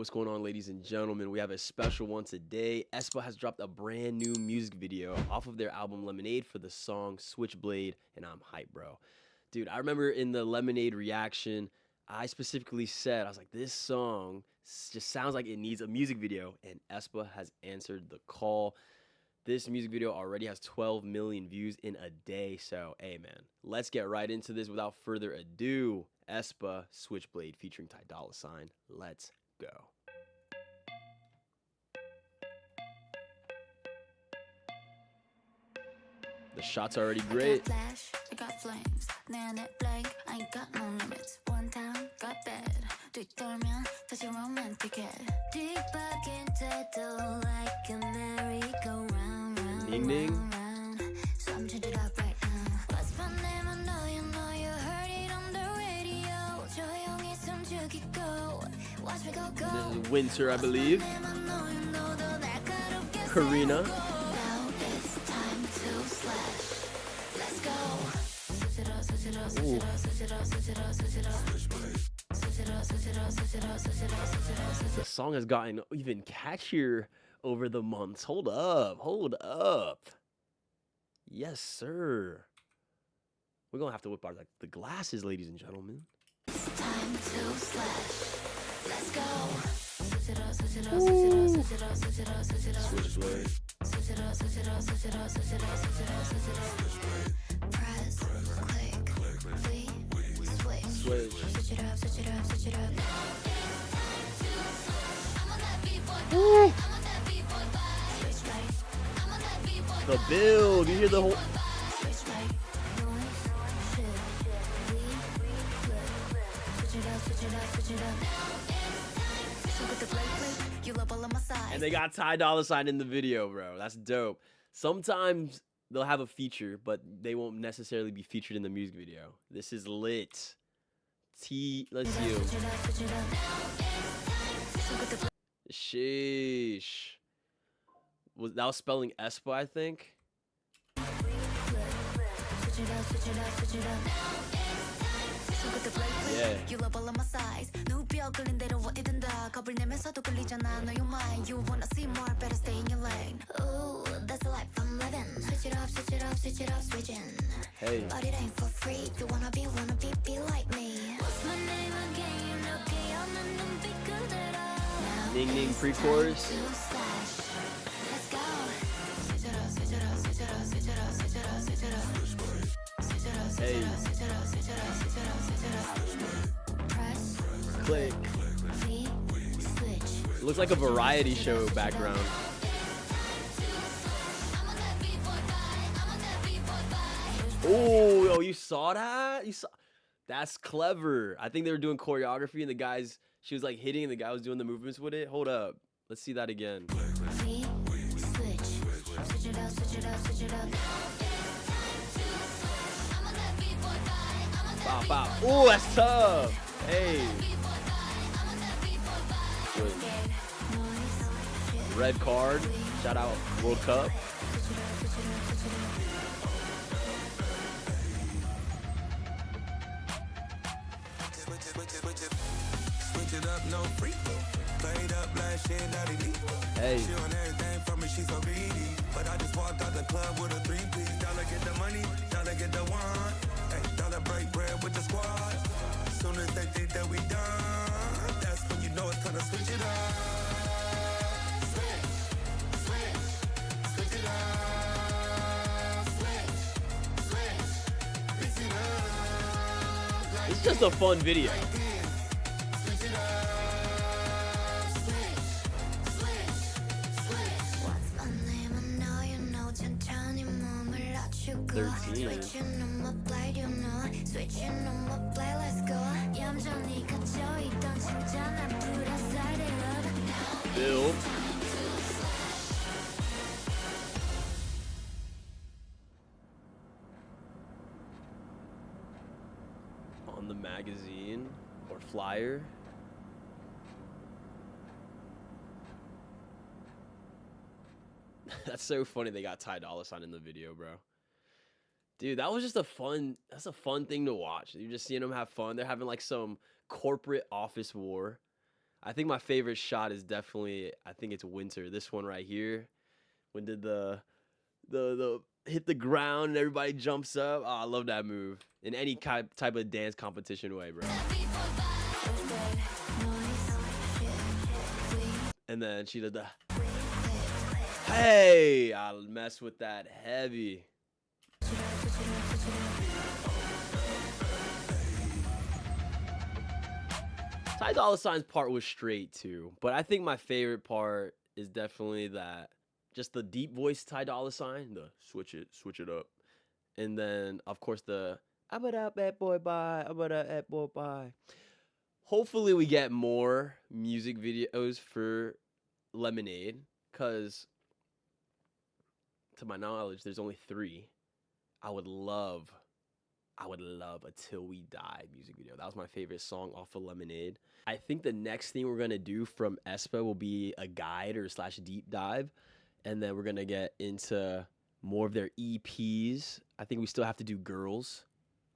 what's going on, ladies and gentlemen? We have a special one today. aespa has dropped a brand new music video off of their album Lemonade for the song Switchblade, and I'm hyped, bro. Dude, I remember in the Lemonade reaction, I specifically said, I was like, this song just sounds like it needs a music video, and aespa has answered the call. This music video already has 12 million views in a day, so hey man, let's get right into this without further ado. aespa Switchblade featuring Ty Dolla $ign. Let's go. The shot's already great. I got flames, 내안에 blank, I ain't got no limits. One time, got bad. 뒤돌면 다시 romantic해. Deep back into like a merry-go-round, round, Ding ding. round. So I'm changing it up right now. What's my name? I know you heard it on the radio. 조용히 숨죽이고, watch me go, go. This is Winter, I believe. Karina. Ooh. The song has gotten even catchier over the months. Hold up. Yes, sir. We're gonna have to whip out like the glasses, ladies and gentlemen. It's time to slash. Let's go. Switchblade. Press, click, switch. Switch. Switch it up, switch it up, switch it up. Woo. The build. You hear the whole. And they got Ty Dolla $ign in the video, bro. That's dope. Sometimes they'll have a feature, but they won't necessarily be featured in the music video. This is lit. Let's see. Sheesh. That was spelling aespa, I think. Yeah. You love all of my size. 누비어 끌린 대로 어디든다. 겁을 내면서도 끌리잖아. No, you mine. You wanna see more, better stay in your lane. Ooh, that's the life I'm living. Switch it up, switch it up, switch it up, switching. Hey. But it ain't for free. You wanna be like me. What's my name again? You know, okay, I'm in the big good at all. Ning ning pre-chorus. Let's go. Switch it up, switch it up, switch it up, switch it up, switch it up, switch it up. Hey. Press, Click. switch. It looks like a variety show background. Oh, yo, you saw that? That's clever. I think they were doing choreography and she was like hitting and the guy was doing the movements with it. Hold up. Let's see that again. Switch. Switch it up, switch it up, switch it up. Bop, bop. Oh, that's tough. Hey. Red card. Shout out World Cup. Switch it up, no free. Played up last year, not elite. Hey. She on everything from me, she's so greedy. But I just walked out the club with a 3-piece. Dollar get the money, dollar get the wine. Hey, dollar break bread with the squad. Soon as they think that we done, that's when you know it's time to switch it up. Switch it up. Switch it up. It's just a fun video. Switch it up. What's my name? I know you know. 천천히 몸을 낮추고. 13. Switching on my blade, you know. Switching on my blade, let's go. 얌전히 갇혀있던 심장 아프다 side it up. Build. On the magazine or flyer. That's so funny they got Ty Dolla $ign in the video, bro. Dude, that was just that's a fun thing to watch. You're just seeing them have fun. They're having like some corporate office war. I think my favorite shot is definitely, I think it's Winter. This one right here, when did the hit the ground and everybody jumps up. Oh, I love that move in any type of dance competition way, bro. And then she did the, hey, I mess with that heavy. Ty Dolla Sign's part was straight too, but I think my favorite part is definitely that, just the deep voice Ty Dolla Sign, the switch it up, and then of course the I'm up at boy bye, I'm up at boy bye. Hopefully we get more music videos for Lemonade, cause to my knowledge there's only 3. I would love a Till We Die music video. That was my favorite song off of Lemonade. I think the next thing we're gonna do from aespa will be a guide or slash deep dive, and then we're gonna get into more of their EPs. I think we still have to do Girls.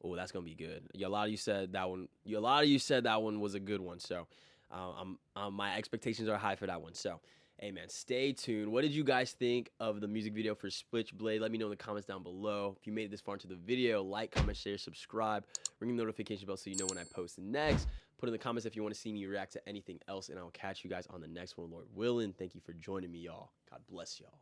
Oh, that's gonna be good. Yeah, a lot of you said that one. A lot of you said that one was a good one. So, my expectations are high for that one. So, hey man, stay tuned. What did you guys think of the music video for Switchblade? Let me know in the comments down below. If you made it this far into the video, like, comment, share, subscribe, ring the notification bell so you know when I post next. Put in the comments if you want to see me react to anything else, and I'll catch you guys on the next one, Lord willing. Thank you for joining me, y'all. God bless y'all.